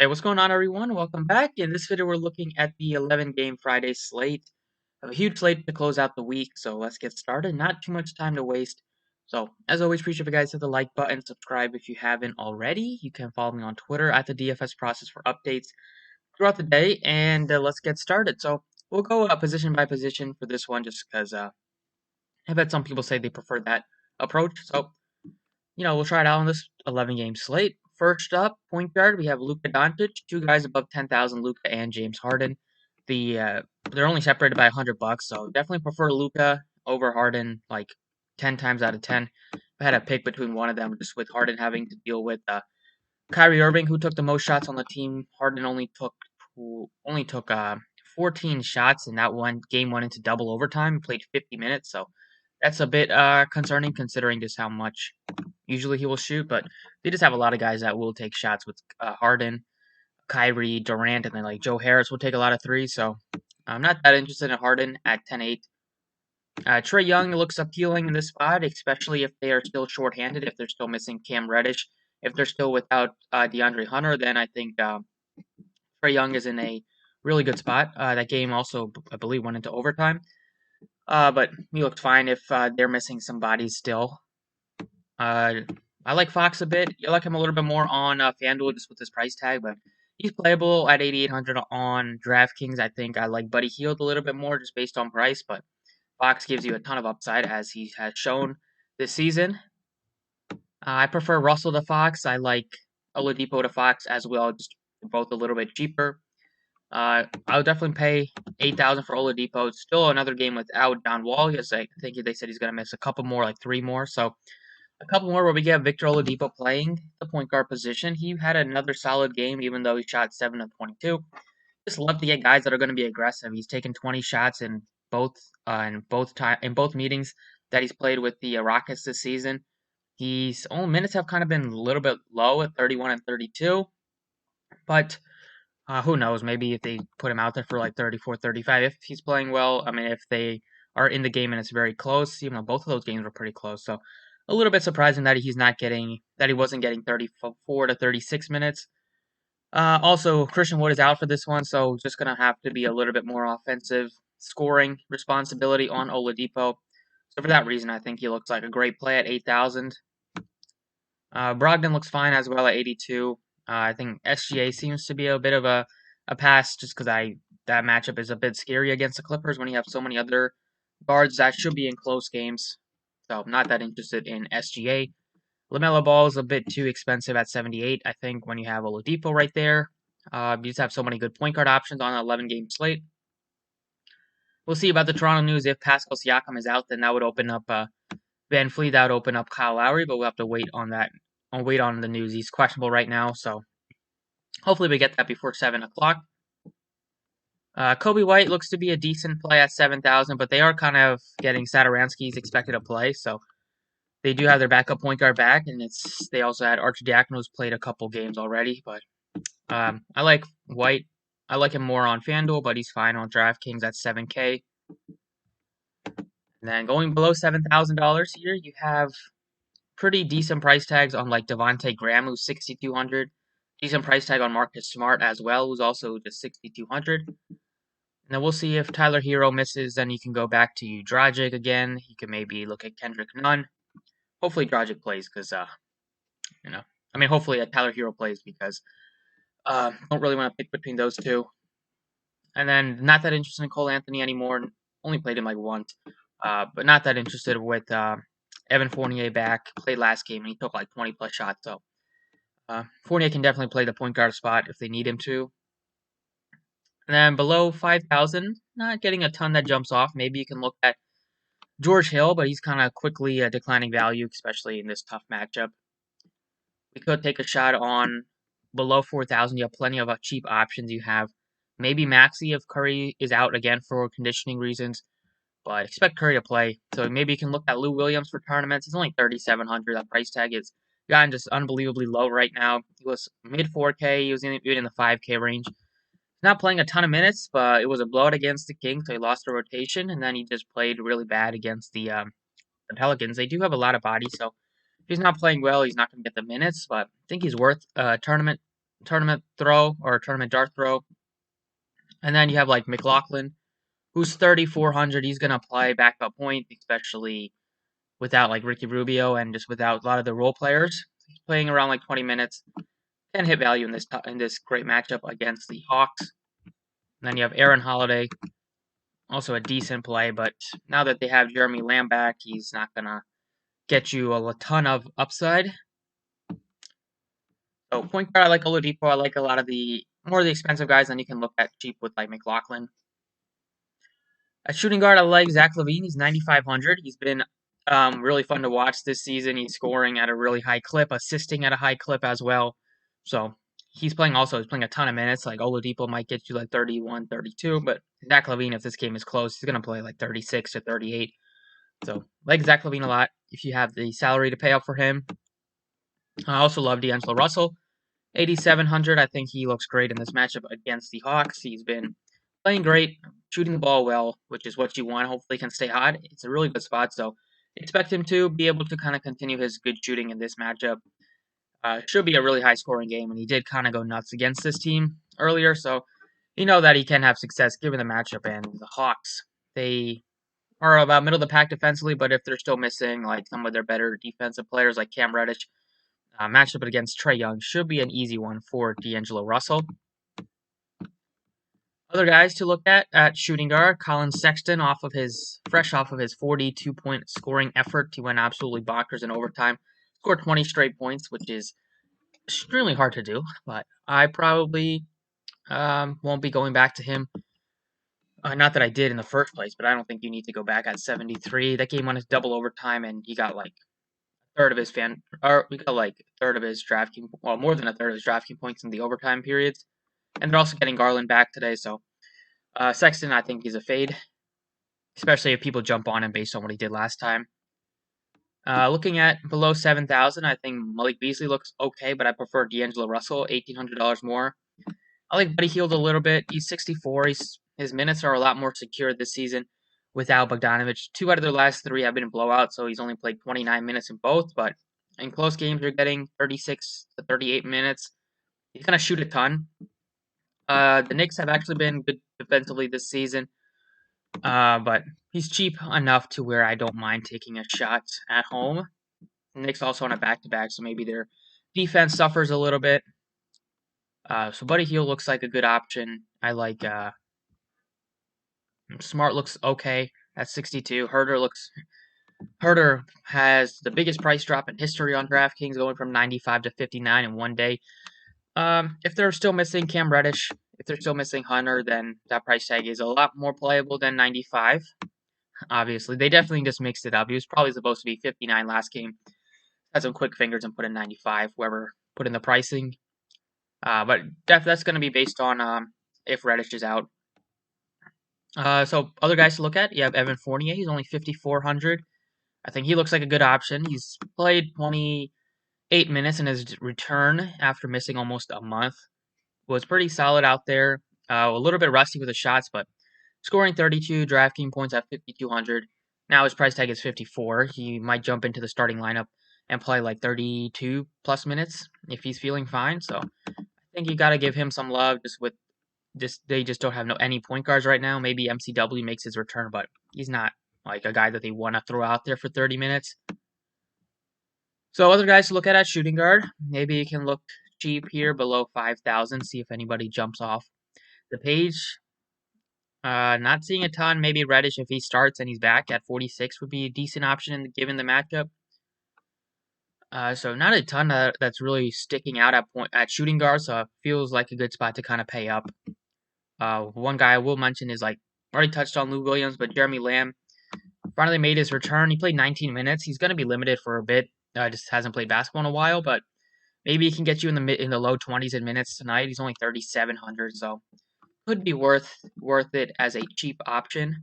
Hey, what's going on, everyone? Welcome back. In this video, we're looking at the 11-game Friday slate. Have a huge slate to close out the week, so let's get started. Not too much time to waste. So, as always, appreciate if you guys hit the like button, subscribe if you haven't already. You can follow me on Twitter at the DFS Process for updates throughout the day, and let's get started. So, we'll go position by position for this one, just because I've had some people say they prefer that approach. So, we'll try it out on this 11-game slate. First up, point guard, we have Luka Doncic, two guys above 10,000, Luka and James Harden. They're only separated by $100, so definitely prefer Luka over Harden, like 10 times out of 10. I had a pick between one of them, just with Harden having to deal with Kyrie Irving, who took the most shots on the team. Harden only took 14 shots, and that one game went into double overtime. Played 50 minutes, so that's a bit concerning considering just how much usually he will shoot. But they just have a lot of guys that will take shots with Harden, Kyrie, Durant, and then like Joe Harris will take a lot of threes. So I'm not that interested in Harden at 10-8. Trae Young looks appealing in this spot, especially if they are still shorthanded, if they're still missing Cam Reddish. If they're still without DeAndre Hunter, then I think Trae Young is in a really good spot. That game also, I believe, went into overtime. But he looked fine if they're missing some bodies still. I like Fox a bit. I like him a little bit more on Fanduel just with his price tag, but he's playable at 8,800 on Draftkings. I think I like Buddy Hield a little bit more just based on price, but Fox gives you a ton of upside as he has shown this season. I prefer Russell to Fox. I like Oladipo to Fox as well, just both a little bit cheaper. I would definitely pay 8,000 for Oladipo. It's still another game without John Wall. I think they said he's going to miss a couple more, like 3 more. So a couple more where we get Victor Oladipo playing the point guard position. He had another solid game, even though he shot 7 of 22. Just love to get guys that are going to be aggressive. He's taken 20 shots in both meetings that he's played with the Rockets this season. His own minutes have kind of been a little bit low at 31 and 32, but who knows? Maybe if they put him out there for like 34, 35, if he's playing well. I mean, if they are in the game and it's very close, even though both of those games were pretty close. So a little bit surprising that he wasn't getting 34 to 36 minutes. Also, Christian Wood is out for this one, so just going to have to be a little bit more offensive scoring responsibility on Oladipo. So for that reason, I think he looks like a great play at 8,000. Brogdon looks fine as well at 82. I think SGA seems to be a bit of a pass just because that matchup is a bit scary against the Clippers when you have so many other guards that should be in close games. So I'm not that interested in SGA. LaMelo Ball is a bit too expensive at 78, I think, when you have Oladipo right there. You just have so many good point guard options on an 11-game slate. We'll see about the Toronto News. If Pascal Siakam is out, then that would open up Van Fleet. That would open up Kyle Lowry, but we'll have to wait on that. I'll wait on the news. He's questionable right now, so hopefully we get that before 7 o'clock. Kobe White looks to be a decent play at 7,000, but they are kind of getting Satoransky's expected to play, so they do have their backup point guard back, and they also had Archdiakono, who's played a couple games already. But I like White. I like him more on FanDuel, but he's fine on DraftKings at 7K. And then going below $7,000 here, you have pretty decent price tags on like Devontae Graham, who's 6,200. Decent price tag on Marcus Smart as well, who's also just 6,200. And then we'll see if Tyler Hero misses. Then you can go back to Dragic again. You can maybe look at Kendrick Nunn. Hopefully Dragic plays because, hopefully Tyler Hero plays because don't really want to pick between those two. And then not that interested in Cole Anthony anymore. Only played him like once. But not that interested with Evan Fournier back. Played last game and he took like 20 plus shots. So Fournier can definitely play the point guard spot if they need him to. And then below 5,000, not getting a ton that jumps off. Maybe you can look at George Hill, but he's kind of quickly declining value, especially in this tough matchup. We could take a shot on below 4,000. You have plenty of cheap options. You have maybe Maxey if Curry is out again for conditioning reasons, but expect Curry to play. So maybe you can look at Lou Williams for tournaments. He's only 3,700. That price tag is gotten just unbelievably low right now. He was mid 4K. He was even in the 5K range. He's not playing a ton of minutes, but it was a blowout against the Kings, so he lost the rotation, and then he just played really bad against the Pelicans. They do have a lot of bodies, so if he's not playing well, he's not going to get the minutes, but I think he's worth a tournament tournament throw or tournament dart throw. And then you have like McLaughlin, who's 3,400. He's gonna play backup point, especially without like Ricky Rubio and just without a lot of the role players. He's playing around like 20 minutes. Can hit value in this great matchup against the Hawks. And then you have Aaron Holiday, also a decent play, but now that they have Jeremy Lamb back, he's not gonna get you a ton of upside. So point guard, I like Oladipo. I like a lot of the more of the expensive guys, and you can look at cheap with like McLaughlin. At shooting guard, I like Zach Levine. He's 9,500. He's been really fun to watch this season. He's scoring at a really high clip, assisting at a high clip as well. So he's playing a ton of minutes. Like Oladipo might get you like 31, 32, but Zach Levine, if this game is close, he's going to play like 36 to 38. So like Zach Levine a lot if you have the salary to pay up for him. I also love D'Angelo Russell. 8,700. I think he looks great in this matchup against the Hawks. He's been playing great, shooting the ball well, which is what you want. Hopefully, he can stay hot. It's a really good spot, so expect him to be able to kind of continue his good shooting in this matchup. Should be a really high scoring game, and he did kind of go nuts against this team earlier, so you know that he can have success given the matchup. And the Hawks, they are about middle of the pack defensively, but if they're still missing like some of their better defensive players like Cam Reddish, matchup against Trae Young should be an easy one for D'Angelo Russell. Other guys to look at shooting guard, Colin Sexton, fresh off of his 42-point scoring effort. He went absolutely bonkers in overtime, scored 20 straight points, which is extremely hard to do. But I probably won't be going back to him. Not that I did in the first place, but I don't think you need to go back at 73. That game went double overtime, and he got like third of his DraftKings, well, more than a third of his DraftKings points in the overtime periods. And they're also getting Garland back today, so Sexton, I think he's a fade, especially if people jump on him based on what he did last time. Looking at below 7,000, I think Malik Beasley looks okay, but I prefer D'Angelo Russell, $1,800 more. I like Buddy Hield a little bit. He's 64. His minutes are a lot more secure this season without Bogdanovich. 2 out of their last 3 have been blowouts, so he's only played 29 minutes in both, but in close games, you're getting 36 to 38 minutes. He's going to shoot a ton. The Knicks have actually been good defensively this season, but he's cheap enough to where I don't mind taking a shot at home. The Knicks also on a back-to-back, so maybe their defense suffers a little bit. So Buddy Hield looks like a good option. I like Smart looks okay at 62. Herder has the biggest price drop in history on DraftKings, going from 95 to 59 in one day. If they're still missing Cam Reddish, if they're still missing Hunter, then that price tag is a lot more playable than 95. Obviously, they definitely just mixed it up. He was probably supposed to be 59 last game. Had some quick fingers and put in 95, whoever put in the pricing. But that's going to be based on if Reddish is out. So other guys to look at, you have Evan Fournier. He's only 5,400. I think he looks like a good option. He's played 28 minutes in his return after missing almost a month. Was pretty solid out there. A little bit rusty with the shots, but scoring 32 DraftKings points at 5,200. Now his price tag is 54. He might jump into the starting lineup and play like 32 plus minutes if he's feeling fine. So I think you got to give him some love. They just don't have any point guards right now. Maybe MCW makes his return, but he's not like a guy that they want to throw out there for 30 minutes. So other guys to look at shooting guard. Maybe you can look cheap here below 5,000. See if anybody jumps off the page. Not seeing a ton. Maybe Reddish, if he starts and he's back at 46, would be a decent option given the matchup. So not a ton that's really sticking out at shooting guard. So it feels like a good spot to kind of pay up. One guy I will mention is already touched on Lou Williams, but Jeremy Lamb finally made his return. He played 19 minutes. He's going to be limited for a bit. Just hasn't played basketball in a while, but maybe he can get you in the low 20s in minutes tonight. He's only 3,700, so could be worth it as a cheap option.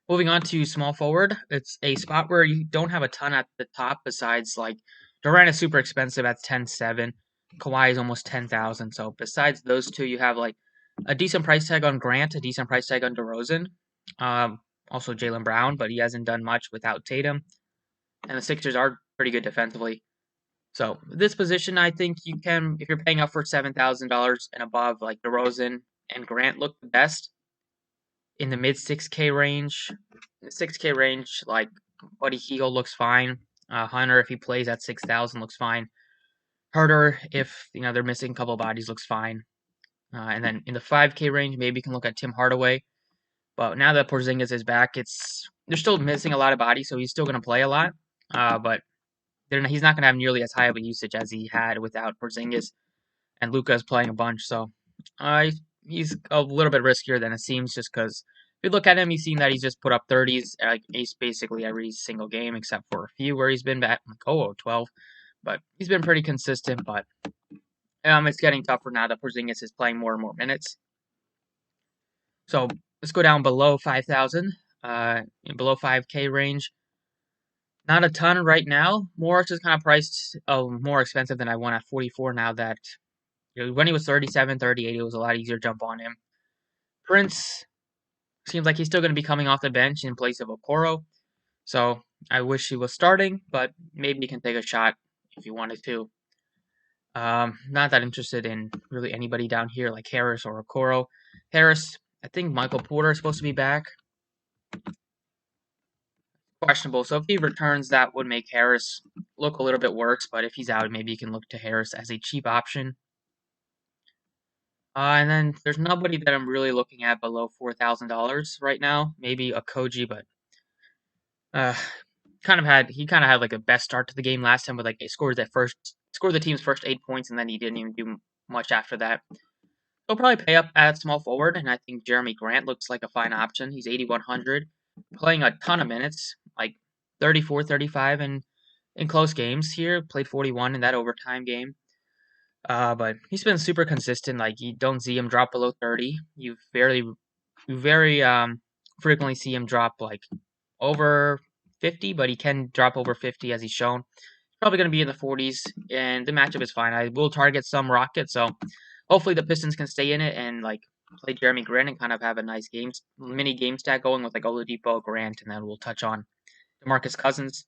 Moving on to small forward, it's a spot where you don't have a ton at the top besides Durant is super expensive at 10,700. Kawhi is almost 10,000. So besides those two, you have a decent price tag on Grant, a decent price tag on DeRozan. Also Jaylen Brown, but he hasn't done much without Tatum. And the Sixers are pretty good defensively. So this position, I think you can, if you're paying up for $7,000 and above, like DeRozan and Grant look the best in the mid 6K range. In the 6K range, like Buddy Hield looks fine. Hunter, if he plays at 6,000, looks fine. Herter, if they're missing a couple of bodies, looks fine. And then in the 5K range, maybe you can look at Tim Hardaway. But now that Porzingis is back, they're still missing a lot of bodies, so he's still going to play a lot. But he's not going to have nearly as high of a usage as he had without Porzingis, and Luka is playing a bunch. So he's a little bit riskier than it seems, just because if you look at him, you've seen that he's just put up 30s, like ace basically every single game, except for a few where he's been back like 12. But he's been pretty consistent. But it's getting tougher now that Porzingis is playing more and more minutes. So let's go down below 5,000, below 5K range. Not a ton right now. Morris is kind of priced more expensive than I want at 44 now that when he was 37, 38, it was a lot easier to jump on him. Prince seems like he's still going to be coming off the bench in place of Okoro. So I wish he was starting, but maybe he can take a shot if he wanted to. Not that interested in really anybody down here like Harris or Okoro. Harris, I think Michael Porter is supposed to be back. Questionable. So if he returns, that would make Harris look a little bit worse. But if he's out, maybe you can look to Harris as a cheap option. And then there's nobody that I'm really looking at below $4,000 right now. Maybe a Koji, but he kind of had like a best start to the game last time with like scored the team's first 8 points, and then he didn't even do much after that. He'll probably pay up at small forward, and I think Jeremy Grant looks like a fine option. He's 8,100, playing a ton of minutes, like 34, 35 in close games here. Played 41 in that overtime game. But he's been super consistent. Like you don't see him drop below 30. You very frequently see him drop like over 50, but he can drop over 50 as he's shown. He's probably going to be in the 40s, and the matchup is fine. I will target some Rockets, so hopefully the Pistons can stay in it and like play Jeremy Grant and kind of have a nice mini game stack going with like Oladipo, Grant, and then we'll touch on Demarcus Cousins.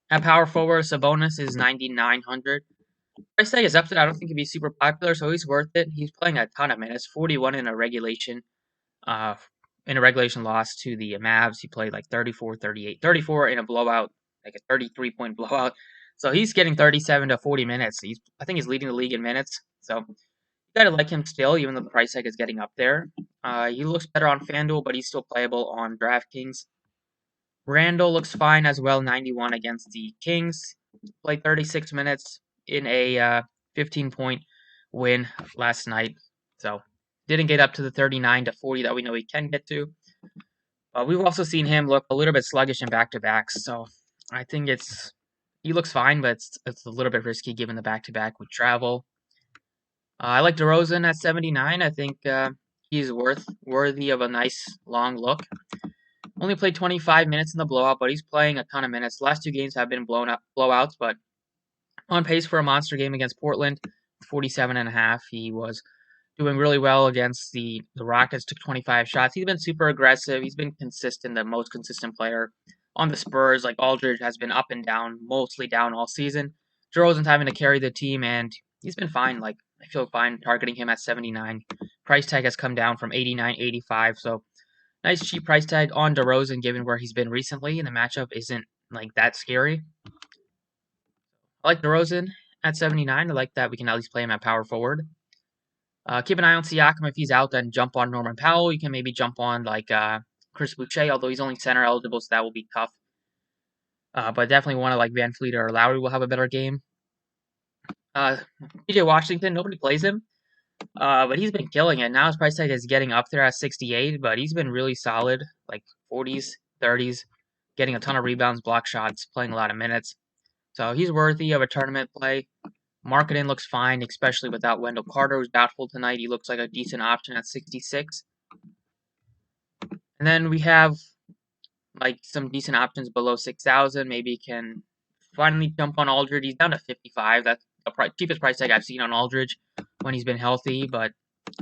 At power forward, Sabonis is 9,900. Price tag is up there. I don't think he'd be super popular, so he's worth it. He's playing a ton of minutes, 41 in a regulation loss to the Mavs. He played like 34, 38, 34 in a blowout, like a 33-point blowout. So he's getting 37 to 40 minutes. I think he's leading the league in minutes. So you gotta like him still, even though the price tag is getting up there. He looks better on Fanduel, but he's still playable on Draftkings. Randall looks fine as well, 91 against the Kings. Played 36 minutes in a 15-point win last night. So didn't get up to the 39 to 40 that we know he can get to. We've also seen him look a little bit sluggish in back-to-backs. So I think he looks fine, but it's a little bit risky given the back-to-back with travel. I like DeRozan at 79. I think he's worthy of a nice long look. Only played 25 minutes in the blowout, but he's playing a ton of minutes. The last two games have been blowouts, but on pace for a monster game against Portland, 47.5. He was doing really well against the Rockets, took 25 shots. He's been super aggressive. He's been consistent, the most consistent player on the Spurs. Like Aldridge has been up and down, mostly down all season. DeRozan's having to carry the team, and he's been fine. Like I feel fine targeting him at 79. Price tag has come down from 89, 85. So nice cheap price tag on DeRozan given where he's been recently, and the matchup isn't like that scary. I like DeRozan at 79. I like that we can at least play him at power forward. Keep an eye on Siakam. If he's out, then jump on Norman Powell. You can maybe jump on like Chris Boucher, although he's only center eligible, so that will be tough. But definitely one of like Van Fleet or Lowry will have a better game. PJ Washington, nobody plays him, but he's been killing it. Now his price tag is getting up there at 68, but he's been really solid, like 40s, 30s, getting a ton of rebounds, block shots, playing a lot of minutes. So he's worthy of a tournament play. Marketing looks fine, especially without Wendell Carter, who's doubtful tonight. He looks like a decent option at 66. And then we have like some decent options below 6,000. Maybe can finally jump on Aldridge. He's down to 55. That's the cheapest price tag I've seen on Aldridge when he's been healthy, but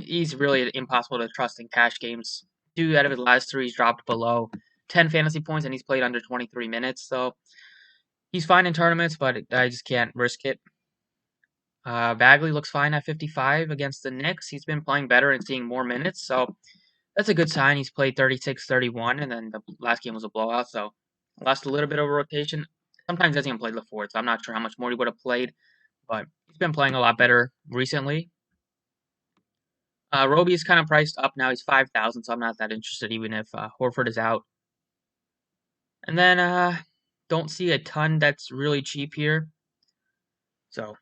he's really impossible to trust in cash games. 2 out of his last 3 he's dropped below 10 fantasy points, and he's played under 23 minutes. So He's fine in tournaments, but I just can't risk it. Bagley looks fine at 55 against the Knicks. He's been playing better and seeing more minutes, so that's a good sign. He's played 36, 31, and then the last game was a blowout, so lost a little bit of rotation. Sometimes he doesn't even play the fourth, so I'm not sure how much more he would have played, but he's been playing a lot better recently. Roby's kind of priced up now. He's 5,000, so I'm not that interested, even if Horford is out. And then don't see a ton that's really cheap here. So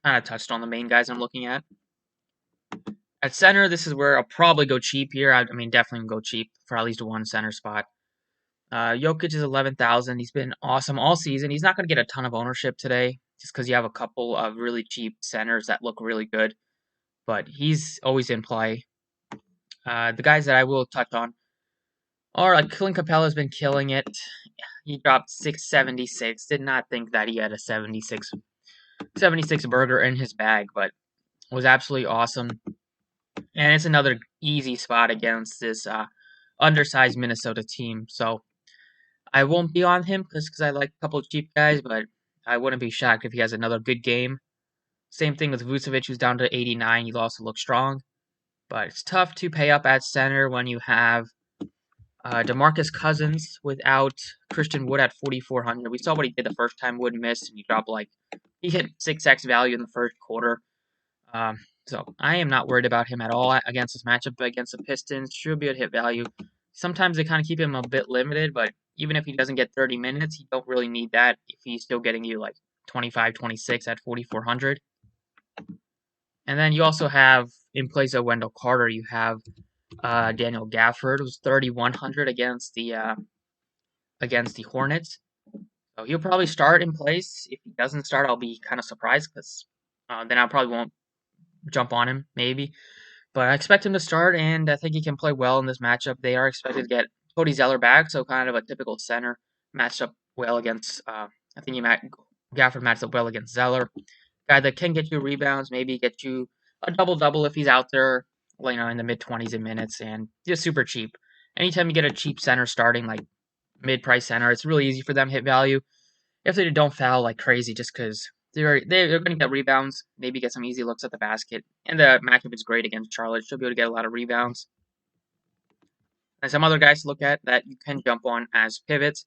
kind of touched on the main guys I'm looking at. At center, this is where I'll probably go cheap here. I mean, definitely go cheap for at least one center spot. Jokic is 11,000. He's been awesome all season. He's not going to get a ton of ownership today just because you have a couple of really cheap centers that look really good. But he's always in play. The guys that I will touch on are like Clint Capella's been killing it. He dropped 676. Did not think that he had a 76 burger in his bag, but was absolutely awesome. And it's another easy spot against this undersized Minnesota team. So I won't be on him because I like a couple of cheap guys, but I wouldn't be shocked if he has another good game. Same thing with Vucevic, who's down to 89. He also looks strong. But it's tough to pay up at center when you have Demarcus Cousins without Christian Wood at 4,400. We saw what he did the first time Wood missed, and he hit 6x value in the first quarter. So I am not worried about him at all against this matchup against the Pistons. Should be able to hit value. Sometimes they kind of keep him a bit limited, but even if he doesn't get 30 minutes, you don't really need that if he's still getting you like 25, 26 at 4,400. And then you also have, in place of Wendell Carter, you have Daniel Gafford, who's 3,100 against the Hornets. So he'll probably start in place. If he doesn't start, I'll be kind of surprised because then I probably won't jump on him, maybe. But I expect him to start, and I think he can play well in this matchup. They are expected to get Cody Zeller back, so kind of a typical center matched up well against. I think Gafford matched up well against Zeller, guy that can get you rebounds, maybe get you a double if he's out there, in the mid-20s in minutes, and just super cheap. Anytime you get a cheap center starting, like mid-price center, it's really easy for them to hit value if they don't foul like crazy, just because they're going to get rebounds, maybe get some easy looks at the basket, and the matchup is great against Charlotte. She'll be able to get a lot of rebounds. And some other guys to look at that you can jump on as pivots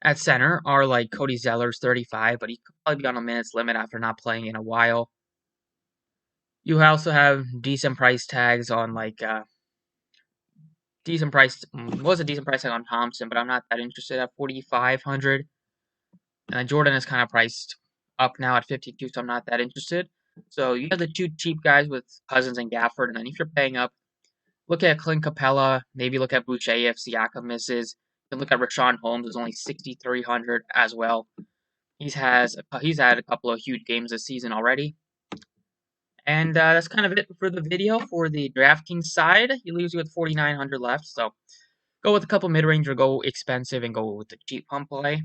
at center are like Cody Zeller's 35, but he could probably be on a minutes limit after not playing in a while. You also have decent price tags on decent price tag on Thompson, but I'm not that interested at 4,500. And Jordan is kind of priced up now at 52, so I'm not that interested. So you have the two cheap guys with Cousins and Gafford, and then if you're paying up, look at Clint Capella, maybe look at Boucher if Siakam misses. You can look at Rashawn Holmes, who's only 6,300 as well. He's had a couple of huge games this season already. And that's kind of it for the video for the Draftkings side. He leaves you with 4,900 left, so go with a couple mid-range or go expensive and go with the cheap pump play.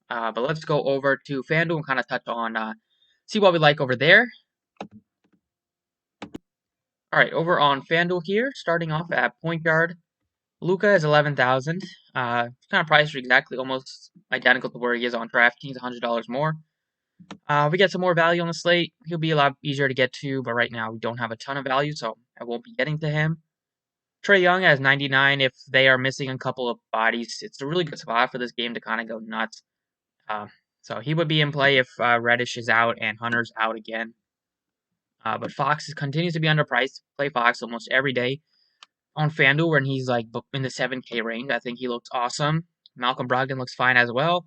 But let's go over to Fanduel and kind of touch on, see what we like over there. All right, over on Fanduel here, starting off at point guard, Luka is 11,000. Kind of priced exactly, almost identical to where he is on DraftKings, $100 more. We get some more value on the slate. He'll be a lot easier to get to, but right now we don't have a ton of value, so I won't be getting to him. Trae Young has 99. If they are missing a couple of bodies, it's a really good spot for this game to kind of go nuts. So he would be in play if Reddish is out and Hunter's out again. But Fox continues to be underpriced. Play Fox almost every day on FanDuel when he's like in the 7K range. I think he looks awesome. Malcolm Brogdon looks fine as well.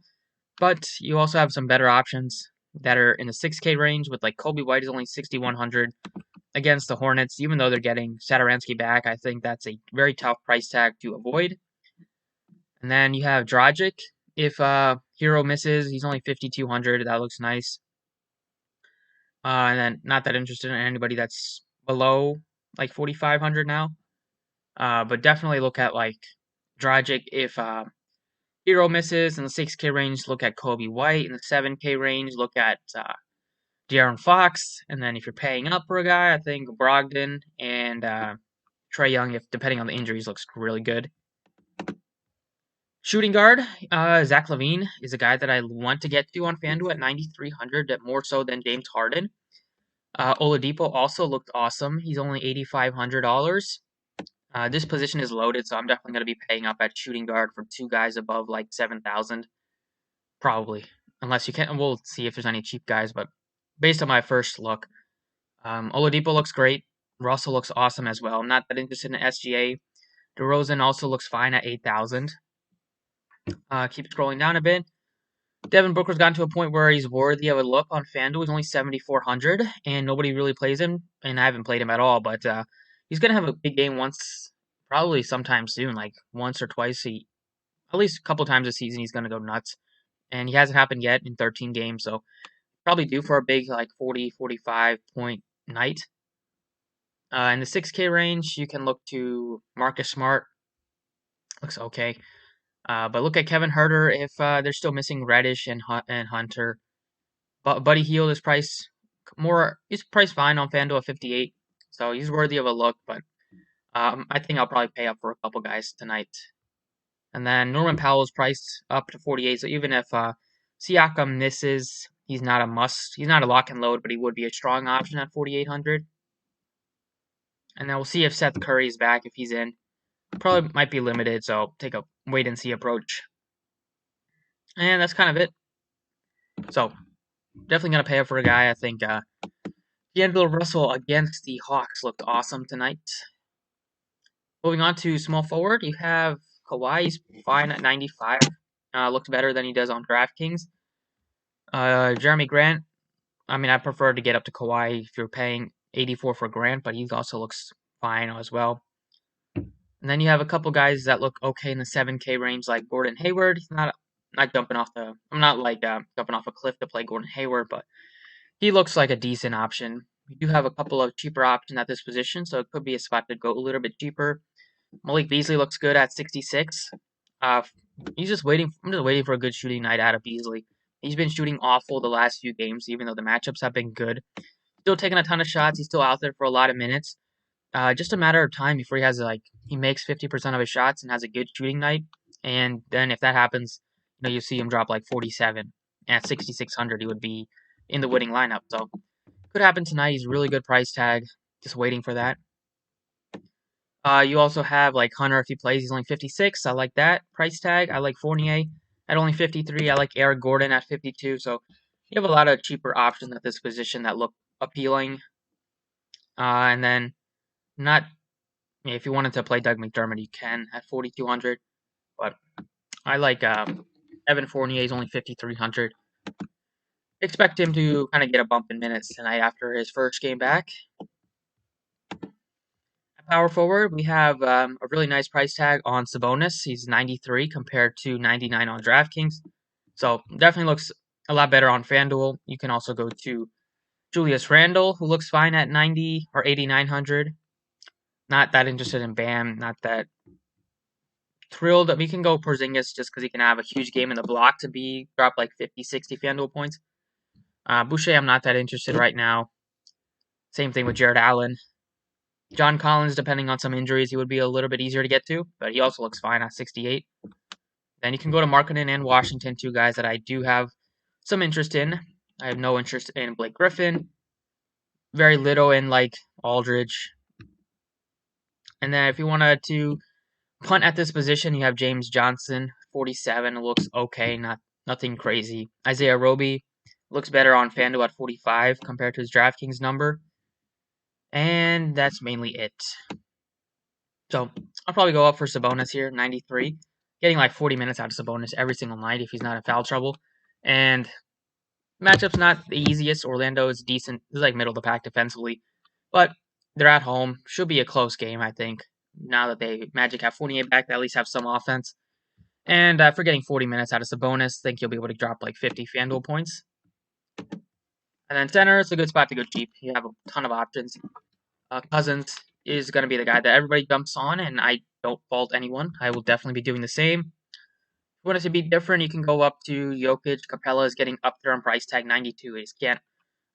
But you also have some better options that are in the 6K range with like Kobe White is only 6,100 against the Hornets. Even though they're getting Satoransky back, I think that's a very tough price tag to avoid. And then you have Dragic. If Hero misses, he's only 5,200. That looks nice. And then not that interested in anybody that's below like 4,500 now. But definitely look at like Dragic if Hero misses in the 6K range. Look at Kobe White in the 7K range. Look at De'Aaron Fox. And then if you're paying up for a guy, I think Brogdon and Trae Young, if depending on the injuries, looks really good. Shooting guard, Zach Levine is a guy that I want to get to on Fanduel at 9,300, more so than James Harden. Oladipo also looked awesome. He's only $8,500. This position is loaded, so I'm definitely going to be paying up at shooting guard for two guys above like 7,000, probably. Unless you can, we'll see if there's any cheap guys. But based on my first look, Oladipo looks great. Russell looks awesome as well. I'm not that interested in SGA. DeRozan also looks fine at 8,000. Keep scrolling down a bit. Devin Brooke has gotten to a point where he's worthy of a look on FanDuel. He's only 7,400, and nobody really plays him, and I haven't played him at all. But he's gonna have a big game once, probably sometime soon, like once or twice. At least a couple times this season, he's gonna go nuts, and he hasn't happened yet in 13 games. So probably due for a big like 40, 45 point night. In the 6K range, you can look to Marcus Smart. Looks okay. But look at Kevin Huerter if they're still missing Reddish and Hunter. But Buddy Hield is priced fine on FanDuel at 58, so he's worthy of a look. But I think I'll probably pay up for a couple guys tonight. And then Norman Powell is priced up to 48, so even if Siakam misses, he's not a must. He's not a lock and load, but he would be a strong option at 4,800. And then we'll see if Seth Curry is back. If he's in, probably might be limited, so take a wait and see approach. And that's kind of it. So definitely gonna pay up for a guy. I think D'Angelo Russell against the Hawks looked awesome tonight. Moving on to small forward, you have Kawhi. He's fine at 95. Looks better than he does on Draftkings. Jeremy Grant. I mean, I prefer to get up to Kawhi if you're paying 84 for Grant, but he also looks fine as well. And then you have a couple guys that look okay in the 7K range, like Gordon Hayward. He's not jumping off the. I'm not like jumping off a cliff to play Gordon Hayward, but he looks like a decent option. We do have a couple of cheaper options at this position, so it could be a spot to go a little bit cheaper. Malik Beasley looks good at 66. He's just waiting. I'm just waiting for a good shooting night out of Beasley. He's been shooting awful the last few games, even though the matchups have been good. Still taking a ton of shots. He's still out there for a lot of minutes. Just a matter of time before he makes 50% of his shots and has a good shooting night. And then if that happens, you see him drop like 47. And at 6,600, he would be in the winning lineup. So could happen tonight. He's a really good price tag. Just waiting for that. You also have like Hunter if he plays. He's only 56. I like that price tag. I like Fournier at only 53. I like Eric Gordon at 52. So you have a lot of cheaper options at this position that look appealing. And then if you wanted to play Doug McDermott, you can at 4,200. But I like Evan Fournier. He's only 5,300. Expect him to kind of get a bump in minutes tonight after his first game back. At power forward, we have a really nice price tag on Sabonis. He's 93 compared to 99 on DraftKings. So definitely looks a lot better on FanDuel. You can also go to Julius Randle, who looks fine at 90 or 8,900. Not that interested in Bam. Not that thrilled. We can go Porzingis just because he can have a huge game in the block to drop like 50, 60 FanDuel points. Boucher, I'm not that interested right now. Same thing with Jared Allen. John Collins, depending on some injuries, he would be a little bit easier to get to, but he also looks fine at 68. Then you can go to Markkanen and Washington, two guys that I do have some interest in. I have no interest in Blake Griffin. Very little in like Aldridge. And then if you wanted to punt at this position, you have James Johnson, 47. It looks okay, nothing crazy. Isaiah Roby looks better on FanDuel at 45 compared to his DraftKings number. And that's mainly it. So I'll probably go up for Sabonis here, 93. Getting like 40 minutes out of Sabonis every single night if he's not in foul trouble. And matchup's not the easiest. Orlando is decent. This is like middle of the pack defensively. But they're at home. Should be a close game, I think. Now that Magic have 48 back, they at least have some offense. And for getting 40 minutes out of Sabonis, I think you'll be able to drop like 50 FanDuel points. And then center, it's a good spot to go cheap. You have a ton of options. Cousins is going to be the guy that everybody jumps on, and I don't fault anyone. I will definitely be doing the same. If you want it to be different, you can go up to Jokic. Capella is getting up there on price tag 92. I just can't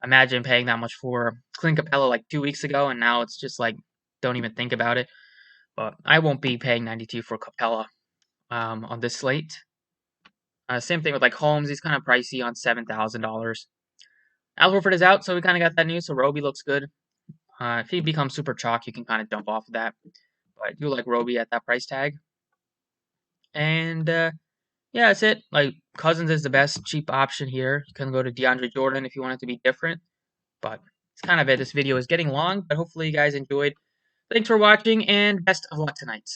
imagine paying that much for Clint Capella like 2 weeks ago, and now it's just like, don't even think about it. But I won't be paying 92 for Capella. on this slate. Same thing with like Holmes. He's kind of pricey on $7,000. Al Horford is out, so we kind of got that news. So Roby looks good. If he becomes super chalk, you can kind of jump off of that. But I do like Roby at that price tag. And yeah, that's it. Like Cousins is the best cheap option here. You can go to DeAndre Jordan if you want it to be different. But it's kind of it. This video is getting long, but hopefully you guys enjoyed. Thanks for watching, and best of luck tonight.